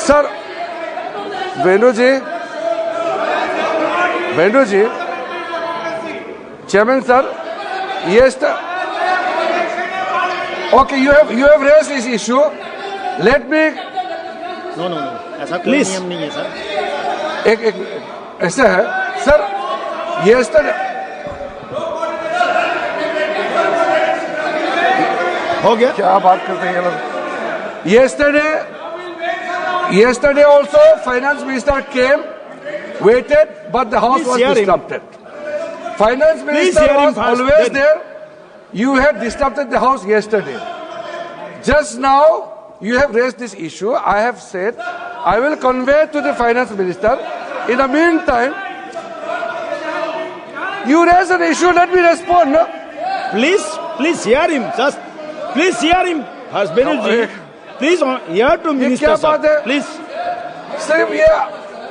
Sir Venu ji chairman sir, yes okay, you have raised this issue, let me no ऐसा कोई नियम नहीं है सर। एक ऐसा है सर, yesterday हो गया, क्या बात करते हैं लोग। Yesterday also finance minister came, waited, but the house was disrupted. Finance minister was always there. You had disrupted the house yesterday. Just now you have raised this issue. I have said I will convey to the finance minister. In the meantime, you raise an issue, let me respond. No? Please hear him. Just please hear him. Hasbinul, please hear to minister sir. Please. सिर्फ ये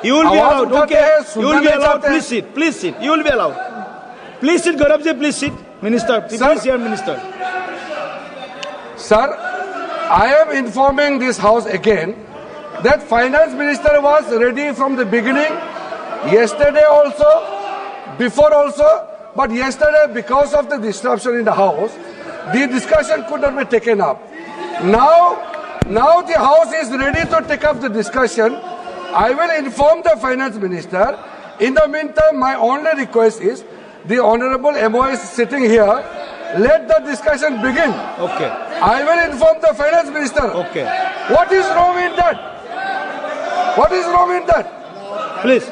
You will be allowed. Okay. You will be allowed. Please sit. Please sit. You will be allowed. Please sit, Gaurav ji. Please sit. Minister. Please hear minister. Sir, I am informing this house again that finance minister was ready from the beginning, yesterday also, before also, but yesterday because of the disruption in the house, the discussion could not be taken up. Now the house is ready to take up the discussion. I will inform the finance minister. In the meantime, my only request is the honorable MO is sitting here. Let the discussion begin. Okay. I will inform the finance minister. Okay. What is wrong in that? What is wrong in that? Please.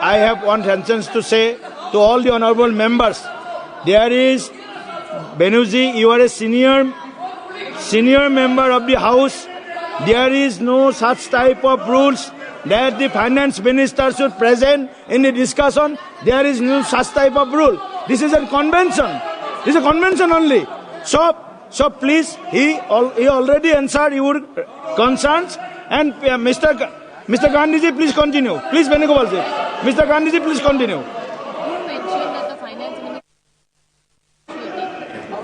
I have one sentence to say to all the honorable members. There is Benuji, you are a senior member of the house. There is no such type of rules that the finance minister should present in the discussion. There is no such type of rule. This is a convention. This is a convention only. So please, he already answered your concerns. And Mr. Gandhiji, please continue. Please, Venugopalji. Mr. Gandhiji, please continue.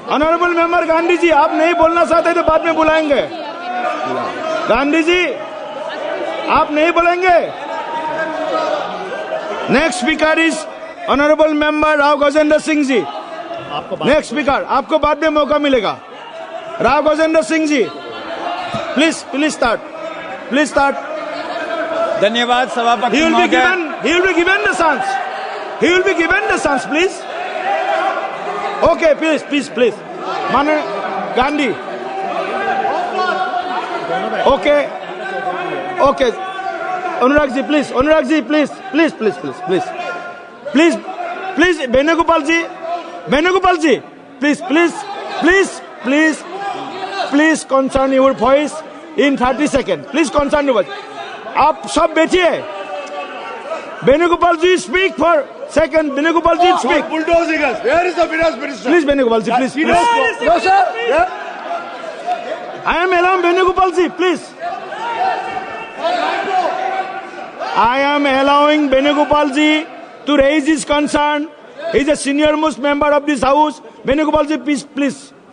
Honorable member Gandhi ji, आप नहीं बोलना चाहते तो बाद में बुलाएंगे। गांधी जी, आप नहीं बोलेंगे। Next speaker is honourable member Rao Gajendra Singh ji. Next speaker, आपको बाद में मौका मिलेगा। Rao Gajendra Singh ji, please start. धन्यवाद सभापति He will be given the chance, please. Okay, please. Manu Gandhi. Okay. Anurag ji, please. Please, Venugopal ji, please concern your voice in 30 seconds. Please concern your voice. आप सब बैठिए। Venugopal ji, speak for second. Venugopal ji, speak. Bulldozing us. Where is the finance minister? Please, Venugopal ji, please. No, sir. Yeah. I am allowing Venugopal ji, please. I am allowing Venugopal ji to raise his concern. He is a senior most member of this house. Venugopal ji, please.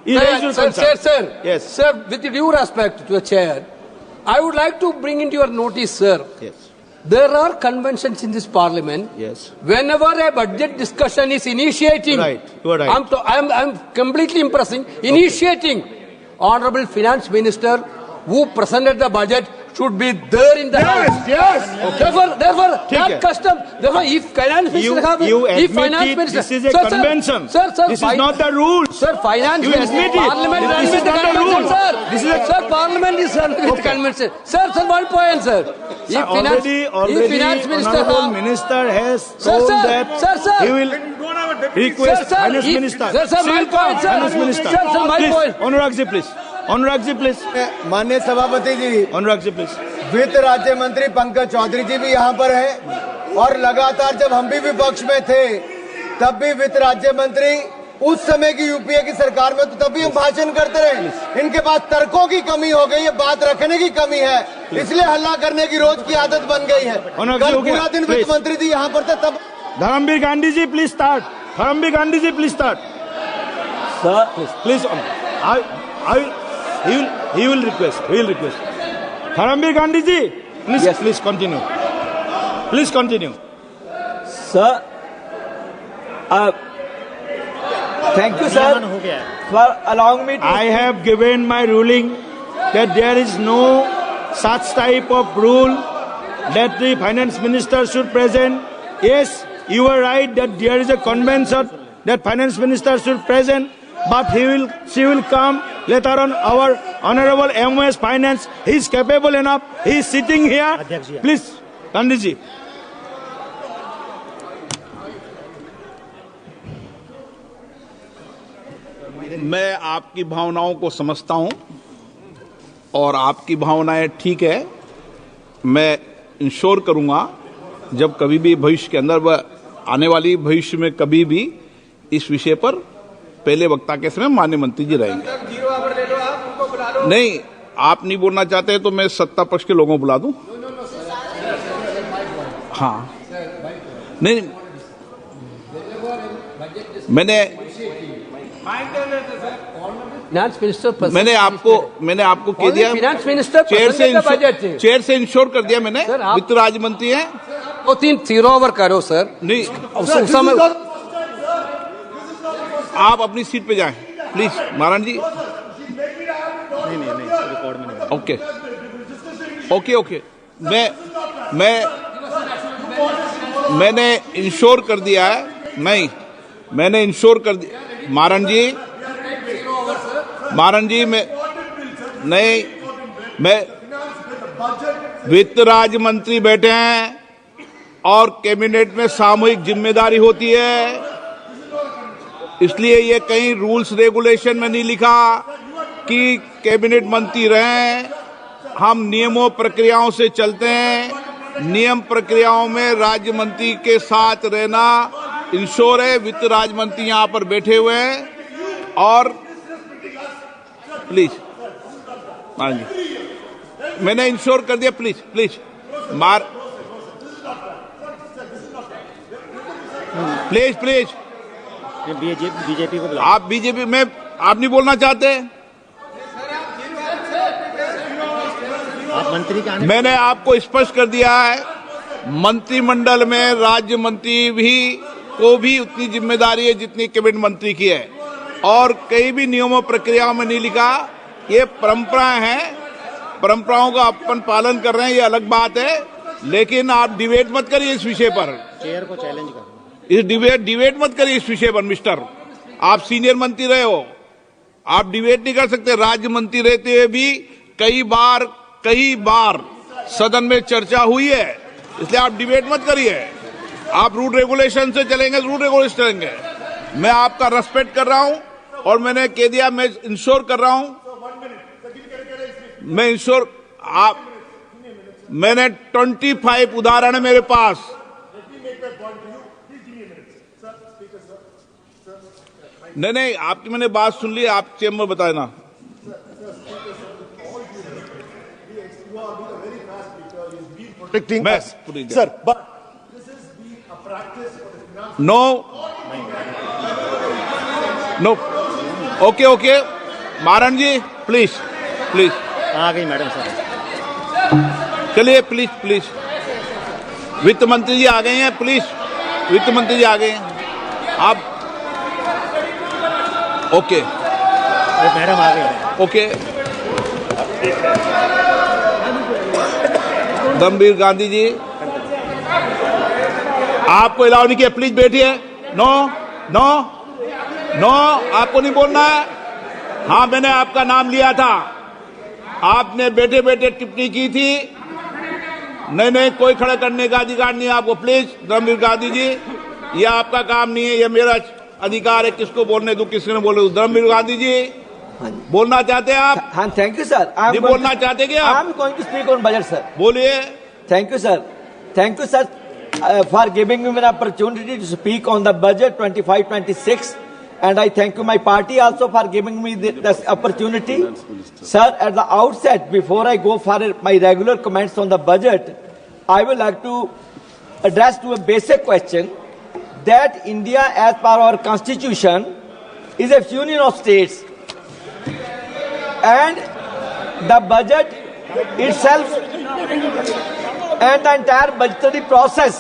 Raise your concern. Sir. Yes. Sir, with due respect to the chair, I would like to bring into your notice, sir. Yes. There are conventions in this parliament. Yes. Whenever a budget discussion is initiating, Right. You are right. I'm completely initiating. Honorable Finance Minister who presented the budget should be there in the house. Yes. Okay. Therefore, that custom. Therefore, if finance minister, You if admit finance it, minister, this is a convention. Sir, this is not the rule. Sir, finance You minister, admit it. parliament This is not the convention, rule. sir. This is a- Sir, parliament is run with convention. Sir, one point, sir. Sir, already finance minister, honorable minister has Sir, told sir, that sir. he will request finance minister. Sir, my point, sir. Finance minister. Sir, my Please, point. Anurag ji, please. माननीय सभापति जी, Anurag ji, please. वित्त राज्य मंत्री पंकज चौधरी जी भी यहाँ पर हैं और लगातार जब हम भी विपक्ष में थे तब भी वित्त राज्य मंत्री उस समय की यूपीए की सरकार में तो तब भी हम भाषण करते रहे। इनके पास तर्कों की कमी हो गई है, बात रखने की कमी है, इसलिए हल्ला करने की रोज की आदत बन गई है। कल पूरा दिन वित्त मंत्री जी यहाँ पर थे तब। Dharamveer Gandhi ji, please start. Dharamveer Gandhi ji, please start. Sir Please. He will request. Harambir Gandhi ji, please continue. Please continue. Sir, thank you, sir, for allowing me to. I have given my ruling that there is no such type of rule that the finance minister should present. Yes, you are right that there is a convention that finance minister should present, but she will come later on. Our honorable MOS Finance, he is capable enough. He is sitting here. Please, Gandhi ji. मैं आपकी भावनाओं को समझता हूं और आपकी भावनाएं ठीक है। मैं इंश्योर करूंगा जब कभी भी भविष्य के अंदर वह आने वाली भविष्य में कभी भी इस विषय पर पहले वक्ता के समय माननीय मंत्री जी रहेंगे। नहीं, आप नहीं बोलना चाहते तो मैं सत्ता पक्ष के लोगों को बुला दूं। हाँ, नहीं, मैंने आपको कह दिया, finance minister चेयर से इंश्योर कर दिया मैंने। वित्त राज्य मंत्री है। 2-3 0 ओवर करो सर। नहीं, उस समय आप अपनी सीट पे जाएं प्लीज, नारायण जी। नहीं, रिकॉर्ड में नहीं। ओके। मैंने इंश्योर कर दिया है। नहीं, मैंने इंश्योर कर दिया। नारायण जी, मैं वित्त राज्य मंत्री बैठे हैं और कैबिनेट में सामूहिक जिम्मेदारी होती है, इसलिए ये कहीं रूल्स रेगुलेशन में नहीं लिखा कि कैबिनेट मंत्री रहें। हम नियमों प्रक्रियाओं से चलते हैं। नियम प्रक्रियाओं में राज्य मंत्री के साथ रहना इंश्योर है। वित्त राज्य मंत्री यहाँ पर बैठे हुए हैं और प्लीज मैंने इंश्योर कर दिया। प्लीज प्लीज बीजेपी को आप बीजेपी में आप नहीं बोलना चाहते। आप मंत्री का मैंने आपको स्पष्ट कर दिया है, मंत्रिमंडल में राज्य मंत्री को भी उतनी जिम्मेदारी है जितनी कैबिनेट मंत्री की है, और कई भी नियमों प्रक्रियाओं में नहीं लिखा। ये परंपराएं हैं, परंपराओं का अपन पालन कर रहे हैं, ये अलग बात है, लेकिन आप डिबेट मत करिए इस विषय पर। चेयर को चैलेंज करो। इस डिबेट मत करिए इस विषय पर मिस्टर। आप सीनियर मंत्री रहे हो, आप डिबेट नहीं कर सकते। राज्य मंत्री रहते हुए भी कई बार सदन में चर्चा हुई है, इसलिए आप डिबेट मत करिए। आप रूल रेगुलेशन से चलेंगे, रूल रेगुलेशन चलेंगे। मैं आपका रेस्पेक्ट कर रहा हूं और मैंने कह दिया, मैं इंश्योर कर रहा हूं। मैंने 25 उदाहरण है मेरे पास। नहीं, आपकी मैंने बात सुन ली, आप चेंबर बताए ना। Sir, but this is a practice for the finance. No. Okay. Narayan ji, please आ गई मैडम साहब। चलिए प्लीज। वित्त मंत्री जी आ गए हैं, प्लीज। वित्त मंत्री जी आ गए हैं, आप ओके। मैडम आ गई। ओके। धर्मवीर गांधी जी, आपको अलाउ नहीं किया, प्लीज बैठिए। नो, आपको नहीं बोलना है। हाँ, मैंने आपका नाम लिया था, आपने बैठे बैठे टिप्पणी की थी। नहीं, कोई खड़ा करने का अधिकार नहीं है आपको। प्लीज धर्मवीर गांधी जी, यह आपका काम नहीं है, यह मेरा अधिकार है, किसको बोलने दूं, किसको नहीं बोलने दूं। धर्मवीर गांधी जी, बोलना चाहते हैं आप? हाँ, थैंक यू सर। नहीं बोलना चाहते क्या आप? I am going to speak on budget sir. बोलिए। Thank you sir for giving me an opportunity to speak on the budget 25-26, and I thank you my party also for giving me this opportunity. Sir, at the outset, before I go for my regular comments on the budget, I would like to address to a basic question that India, as per our constitution, is a union of states, and the budget itself and the entire budgetary process